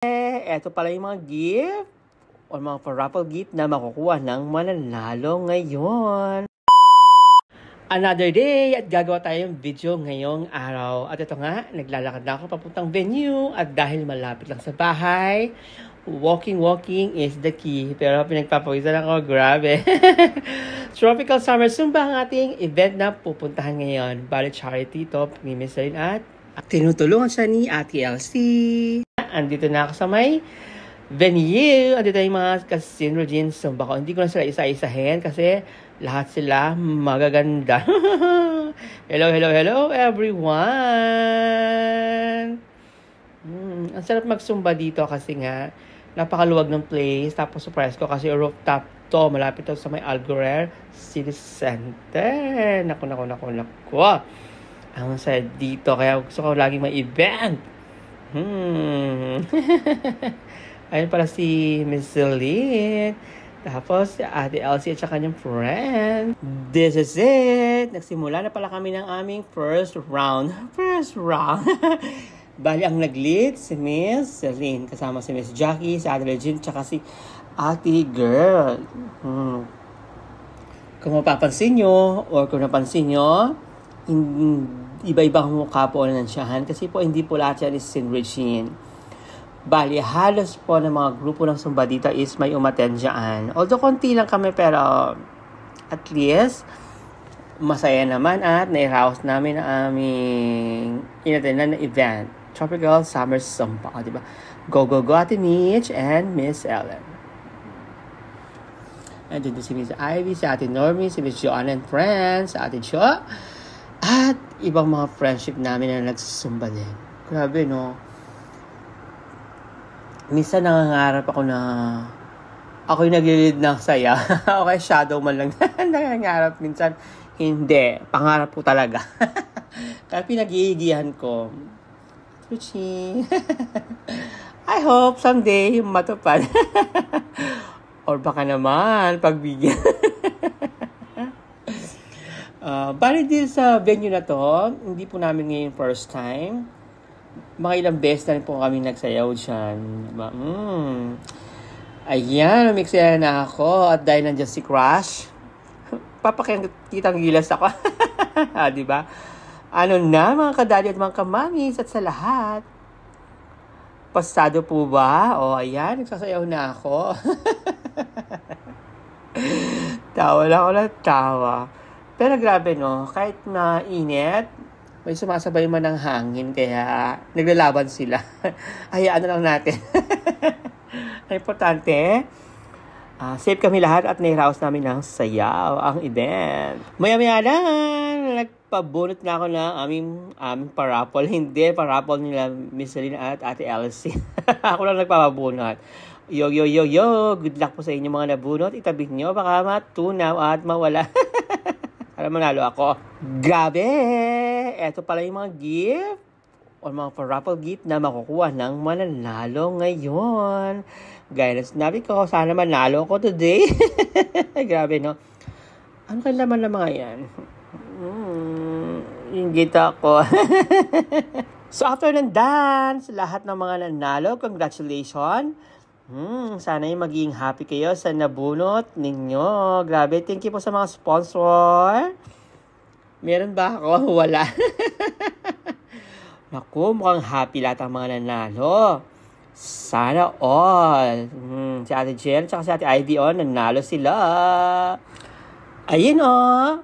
Eto pala yung mga gift o mga raffle gift na makukuha ng mananalo ngayon. Another day at gagawa tayong video ngayong araw. At ito nga, naglalakad na ako papuntang venue at dahil malapit lang sa bahay, walking is the key. Pero pinagpapawisan ako, grabe. Tropical Summer Zumba ang ating event na pupuntahan ngayon. Bali charity to ni Miss Lynn at tinutulungan siya ni Ate Elsie. Andito na ako sa may venue. Andito yung mga Casino Jeans Zumba ko. Hindi ko na sila isa-isahin kasi lahat sila magaganda. Hello everyone! Ang sarap mag-zumba dito kasi nga napakaluwag ng place. Tapos surprise ko kasi rooftop to. Malapit to sa may Algorer City Center. Naku. Ang saya dito. Kaya gusto ko laging may event. Ayun pala si Miss Lynn. Tapos si Ate Elsie at saka kanyang friend. This is it. Nagsimula na pala kami ng aming first round. Bali ang nag-lead si Miss Lynn. Kasama si Miss Jackie, si Ate Regine, tsaka si Ate Girl. Kung mapapansin nyo, or kung napansin nyo, iba-ibang mukha po ang nansyahan. Kasi po hindi po lahat yan is Sin Regine. Bali, halos po ng mga grupo ng Zumba dito is may umattend dyan. Although, konti lang kami pero at least masaya naman at nairaos namin ang aming inattendan na event. Tropical Summer Zumba. O, diba? Go, Ate Mitch and Miss Ellen. And dito si Miss Ivy, si Ate Normie, si Miss Joanna and friends, si Ate Jo. At ibang mga friendship namin na nagsusumba din. Grabe, no? Minsan nangangarap ako na ako yung nag-lead ng saya. Okay, shadow man lang nangangarap. Minsan, hindi. Pangarap ko talaga. Kaya pinag-iigihan ko. I hope someday matupad. Or baka naman, pagbigyan. Bali din sa venue na to, hindi po namin ngayon first time. Mga ilang beses na rin po kami nagsayaw dyan. Diba? Ayan, umiksaya na ako. At dahil nandiyan si Crush, papakitang gilas ako. Diba? Ano na, mga kadali at mga kamamis at sa lahat. Pasado po ba? O, ayan, nagsasayaw na ako. Tawa lang ako ng tawa. Pero grabe, no? Kahit na init, may sumasabay man ng hangin, kaya naglalaban sila. Hayaan na lang natin. Ang importante, safe kami lahat at nairaos namin ng sayaw ang event. Maya-maya na, nagpabunot na ako ng aming parapol. Hindi, parapol nila Miss Lynn at Ate Elsie. Ako lang nagpapabunot. Yo. Good luck po sa inyo mga nabunot. Itabi nyo, baka matunaw at mawala. Para manalo ako. Grabe! Eto pala yung mga gift o mga raffle gift na makukuha ng mananalo ngayon. Gaya na sinabi ko, sana manalo ko today. Grabe, no? Ano kaya laman ng mga yan? Yung gita ko. So, after ng dance, lahat ng mga nanalo, congratulations. Sana yung maging happy kayo sa nabunot ninyo. Grabe, thank you po sa mga sponsor. Meron ba ako? Wala. Naku, mukhang happy lahat ang mga nanalo. Sana all. Si Ate Jen, tsaka si Ate Ivy, nanalo sila. Ayun,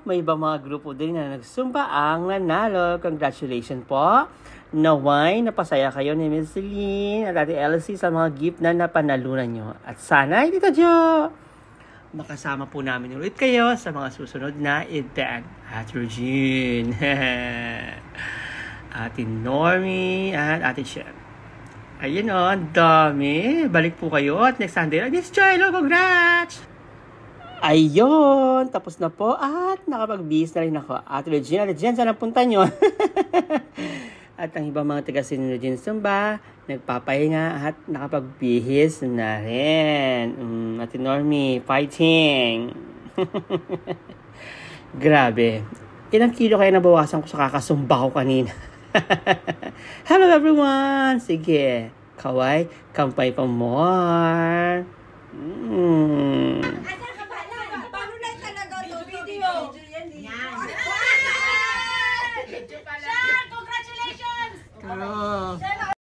may ibang mga grupo din na nagsumba ang nanalo. Congratulations po. Naway, napasaya kayo ni Miss Lynn at Ate Elsie sa mga gift na napanalunan nyo. At sana, Tita Jo, makasama po namin ulit kayo sa mga susunod na event. Ate Regine, Ate Normie, at Ate Chen. Ayun ang dami. Balik po kayo at next Sunday. Miss Chilo, congrats! Ayun, tapos na po at nakapag-bis na rin ako. Ate Regine, saan ang punta nyo? At ang ibang mga taga-Casino Jeans Zumba, nagpapahinga at nakapagbihis na rin. Ate Normie, fighting! Grabe. Ilang kilo kaya nabawasan ko sa kakasumba ko kanina? Hello everyone! Sige. Kaway, kampay pa more. Paano na talaga to video? Yan. Congratulations!